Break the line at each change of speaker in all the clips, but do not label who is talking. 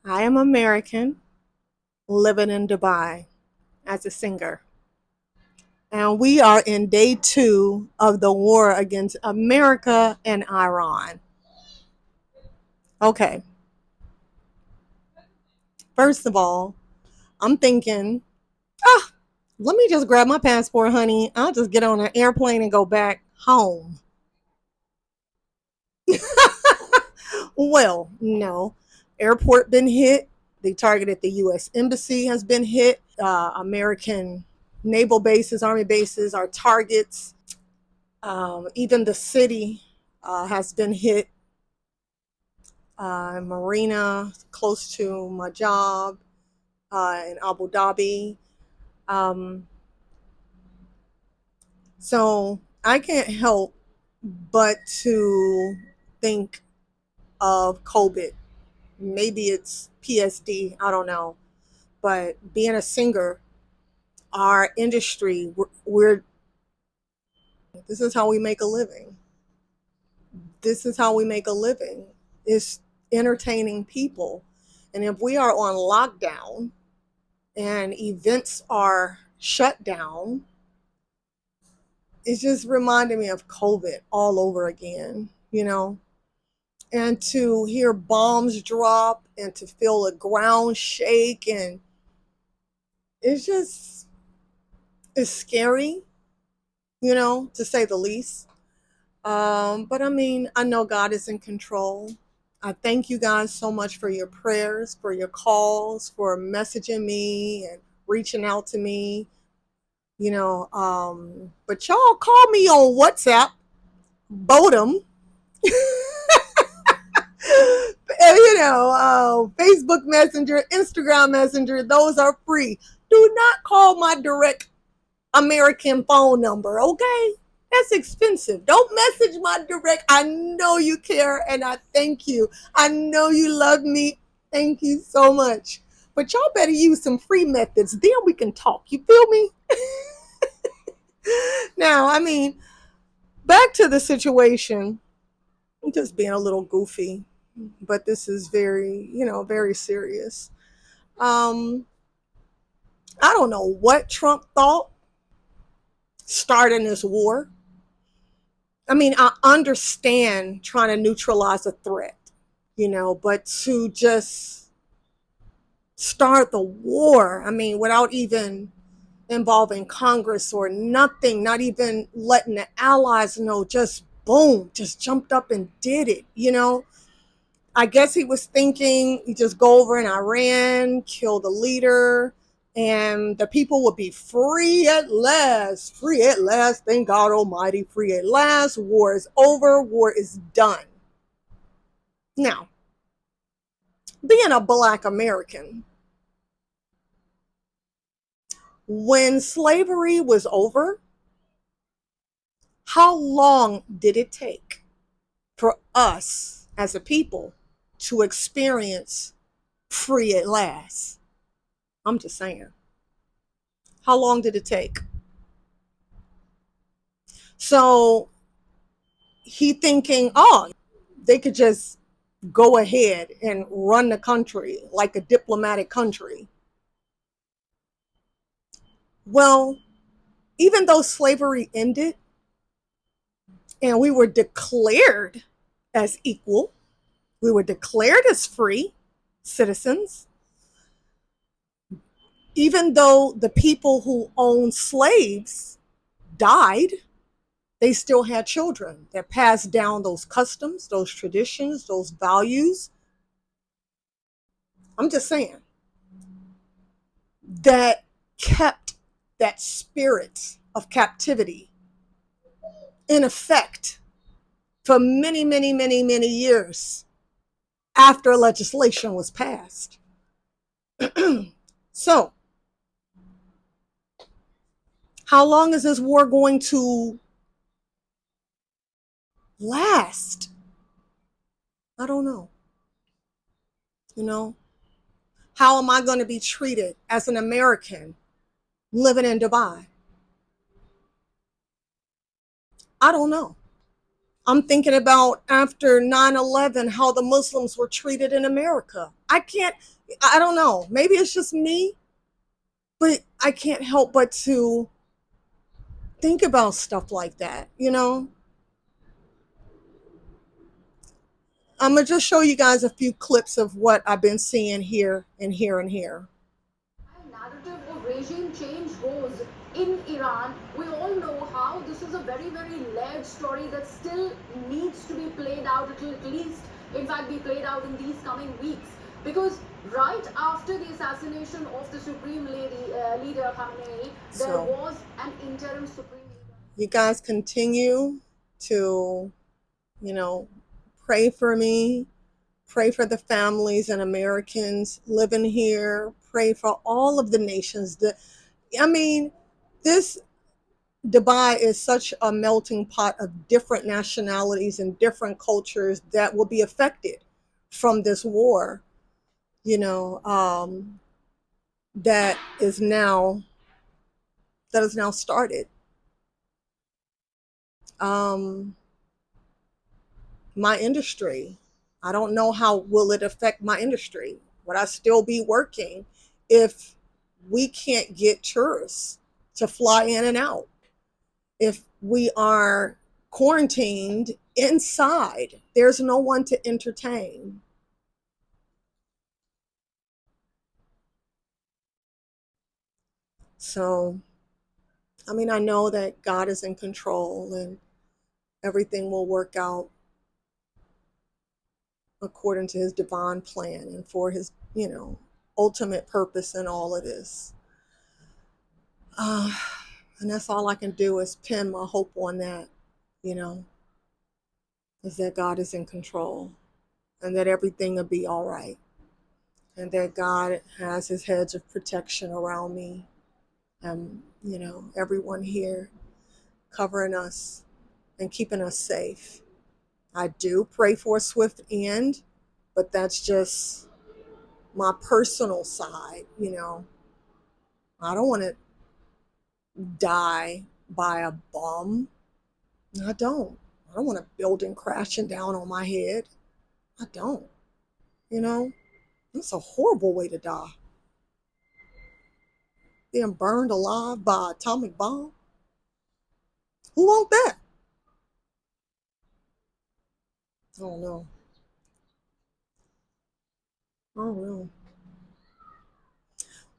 I am American, living in Dubai as a singer. And we are in day 2 of the war against America and Iran. Okay, first of all, I'm thinking, ah, let me just grab my passport, honey. I'll just get on an airplane and go back home. Well, no. Airport been hit. They targeted the U.S. Embassy has been hit. American naval bases, army bases are targets. Even the city has been hit. Marina close to my job in Abu Dhabi. Um, so I can't help but to think of COVID. Maybe it's PSD, I don't know. But being a singer, our industry, we're this is how we make a living. This is how we make a living. Is entertaining people. And if we are on lockdown and events are shut down, it's just reminding me of COVID all over again, you know? And to hear bombs drop and to feel the ground shake, and it's just, it's scary, to say the least. But I mean, I know God is in control. I thank you guys so much for your prayers, for your calls, for messaging me and reaching out to me. But y'all call me on WhatsApp, Bodum, Facebook Messenger, Instagram Messenger. Those are free. Do not call my direct American phone number, okay? That's expensive. Don't message my direct. I know you care and I thank you. I know you love me. Thank you so much. But y'all better use some free methods. Then we can talk. You feel me? Now, I mean, back to the situation. I'm just being a little goofy, but this is very, very serious. Um, I don't know what Trump thought starting this war. I mean, I understand trying to neutralize a threat, but to just start the war, I mean, without even involving Congress or nothing, not even letting the allies know, just boom, just jumped up and did it. I guess he was thinking you just go over in Iran, kill the leader, and the people would be free at last. Free at last. Thank God Almighty. Free at last. War is over. War is done. Now, being a Black American, when slavery was over, how long did it take for us as a people to experience free at last? I'm just saying. How long did it take? So he thinking, oh, they could just go ahead and run the country like a diplomatic country. Well, even though slavery ended and we were declared as equal, we were declared as free citizens, even though the people who owned slaves died, they still had children that passed down those customs, those traditions, those values. I'm just saying that kept that spirit of captivity in effect for many, many, many, many years after legislation was passed. So, how long is this war going to last? I don't know. You know, how am I going to be treated as an American living in Dubai? I don't know. I'm thinking about after 9/11 how the Muslims were treated in America. I don't know. Maybe it's just me, but I can't help but to think about stuff like that, you know? I'm going to just show you guys a few clips of what I've been seeing here and here and here.
Narrative of regime change goes in Iran, we all know how this is a very, very layered story that still needs to be played out. It will at least, in fact, be played out in these coming weeks. Because right after the assassination of the Supreme Leader Khamenei, there was an interim Supreme Leader.
You guys continue to, you know, pray for me. Pray for the families and Americans living here. Pray for all of the nations. I mean, this Dubai is such a melting pot of different nationalities and different cultures that will be affected from this war, you know, that is now that is now started. Um, my industry, I don't know how will it affect my industry. Would I still be working if we can't get tourists to fly in and out? If we are quarantined inside, there's no one to entertain. So, I mean, I know that God is in control and everything will work out according to his divine plan and for his, ultimate purpose in all of this. Uh, and that's all I can do is pin my hope on that, you know, is that God is in control and that everything will be all right. And that God has his hedge of protection around me and, everyone here covering us and keeping us safe. I do pray for a swift end, but that's just my personal side, I don't want to die by a bomb. I don't. I don't want a building crashing down on my head. I don't. You know, it's a horrible way to die. Being burned alive by an atomic bomb. Who want that? I don't know. I don't know.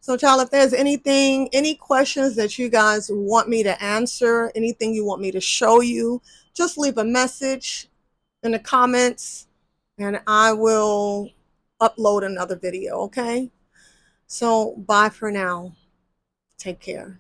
So, child, if there's any questions that you guys want me to answer, anything you want me to show you, just leave a message in the comments and I will upload another video, okay? So, bye for now. Take care.